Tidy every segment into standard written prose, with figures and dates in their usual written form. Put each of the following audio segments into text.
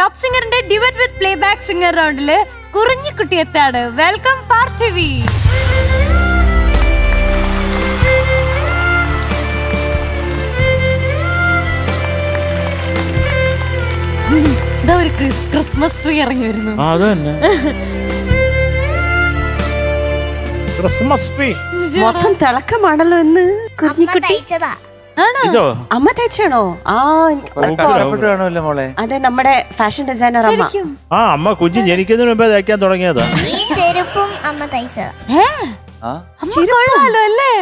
Top സിംഗറിന്റെ ഡിവറ്റ് വിത്ത് playback singer റൗണ്ടില് കുറിഞ്ഞിക്കുട്ടി എത്താണ്. Welcome Parthivi. ഇതാ ഒരു Christmas tree ഇറങ്ങി വരുന്നു. ക്രിസ്മസ് ട്രീ മൊത്തം തിളക്കമാണല്ലോ എന്ന് കുഞ്ഞിക്കുട്ടി. അമ്മ തയ്ച്ചാണോ? മോളെ അതെ, നമ്മുടെ ഫാഷൻ ഡിസൈനർ അമ്മ. അമ്മ കുഞ്ഞ് ജനിക്കുന്നതിന് മുമ്പേ തയ്ക്കാൻ തുടങ്ങിയതാ. ഈ ചെരുപ്പും അമ്മ തയ്ച്ചതാ. കൊള്ളാലോ അല്ലേ?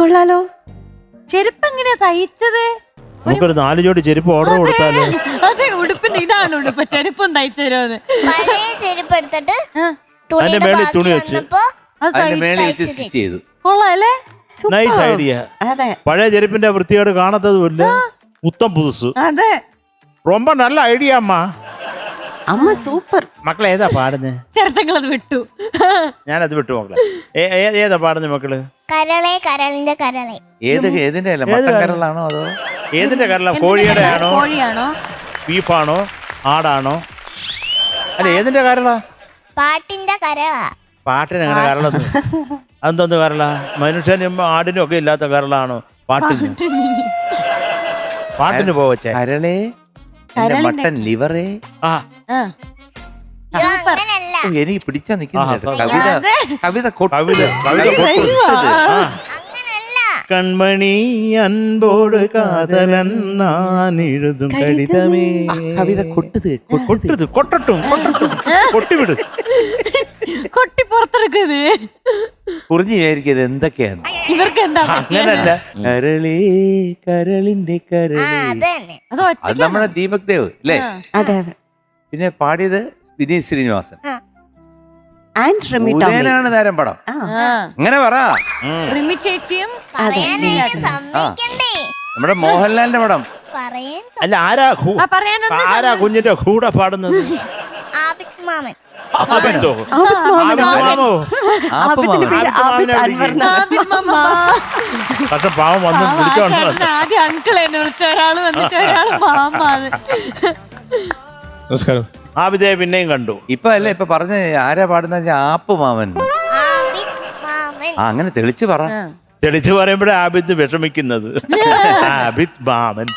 കൊള്ളാലോ. ചെരുപ്പ് എങ്ങനെയാ തയ്ച്ചത്? നമുക്കൊരു 4 ജോഡി ചെരുപ്പ് ഓർഡർ കൊടുത്താലോ? അതെ, ഉടുപ്പിന്റെ ഇതാണ് ഉടുപ്പ്. ചെരുപ്പം തയ്ച്ചു തരുമോന്ന്. പഴയ ചെരുപ്പ് എടുത്തിട്ട് അതിന്റെ മേളിൽ തുണി വെച്ച് ചെയ്തു. കൊള്ളാല്ലേ? Nice idea. അതെ, പഴയ ചെരുപ്പിന്റെ വൃത്തിയോട് കാണത്തതുമില്ല, ഉത്തം പുതുസ്. അതെ, ரொம்ப നല്ല ഐഡിയ അമ്മ. അമ്മ സൂപ്പർ. മക്കളെ ഏതാ പാടുന്നേ? ചേർത്തങ്ങളത് വിട്ടു. ഞാനത് വിട്ടു മക്കളെ. ഏതാ പാടുന്നേ മക്കള്? കരളെ കരളിന്റെ കരളെ. ഏതിന്റെ അല്ല, മട്ടൻ കരളാണോ അതോ ഏതിന്റെ കരള? കോഴിയുടെ ആണോ, കോഴിയാണോ, ബീഫാണോ, ആടാണോ? അല്ല, ഏതിന്റെ കരള? പാട്ടിന്റെ കരള. പാട്ടിന് അങ്ങനെ കരളൊന്നും. അതെന്തോന്ന് കരള? മനുഷ്യനും ആടിനും ഒക്കെ ഇല്ലാത്ത കരളാണോ പാട്ടിന്? പാട്ടിന് പോവച്ചേ. കരളേ, മട്ടൻ ലിവറേ. അങ്ങനല്ല. എനിക്ക് പിടിച്ചാ നിൽക്കുന്ന കവിത കവിത കവിത അങ്ങനല്ല. കൺമണി അൻപോട് കാതലൻ ഞാൻ എഴുതും കടിതമേ. കവിത കൊട്ടത് കൊട്ടട്ടും കൊട്ടിവിട്. കൊട്ടി പുറത്തെടുക്കുന്നത്. കുറിഞ്ഞു വിചാരിക്കത് എന്തൊക്കെയാണ്. ഇവർക്ക് എന്താ അങ്ങനല്ല. കരളേ കരളിന്റെ കരളേ. അത് അത് നമ്മുടെ ദീപക് ദേവ് അല്ലേ? അതെ അതെ. പിന്നെ പാടിയത് വിനീത് ശ്രീനിവാസൻ. ആൻഡ് റിമി ടോമി. ഉദയനാണ് താരം പടം. അങ്ങനെ പറ. റിമി ചേച്ചിയും പറയാനായിട്ട് സമ്മതിക്കണ്ടേ? നമ്മുടെ മോഹൻലാലിന്റെ പടം. പറയാൻ അല്ല, ആരാ കുഞ്ഞിന്റെ കൂടെ പാടുന്നത്? ആബിദ് മാമൻ. ആബിദോ? ആബിദിന്റെ പേര് ആബിദ് അൻവർ. പക്ഷെ പാവം വന്ന് വിളിച്ചോണ്ട് ആദ്യം അങ്കിളെ വിളിച്ച ഒരാള് വന്നിട്ട് ഒരാള് മാമാന്ന്. നമസ്കാരം. ആബിദയെ പിന്നെയും കണ്ടു. ഇപ്പൊ അല്ലേ ഇപ്പൊ പറഞ്ഞ ആരാ പാടുന്ന ആപ്പ് മാമൻ. ആബിദ് മാമൻ. അങ്ങനെ തെളിച്ച് പറ. തെളിച്ചു പറയുമ്പോഴേ ആബിദ് വിഷമിക്കുന്നത്. ആബിദ് മാമൻ.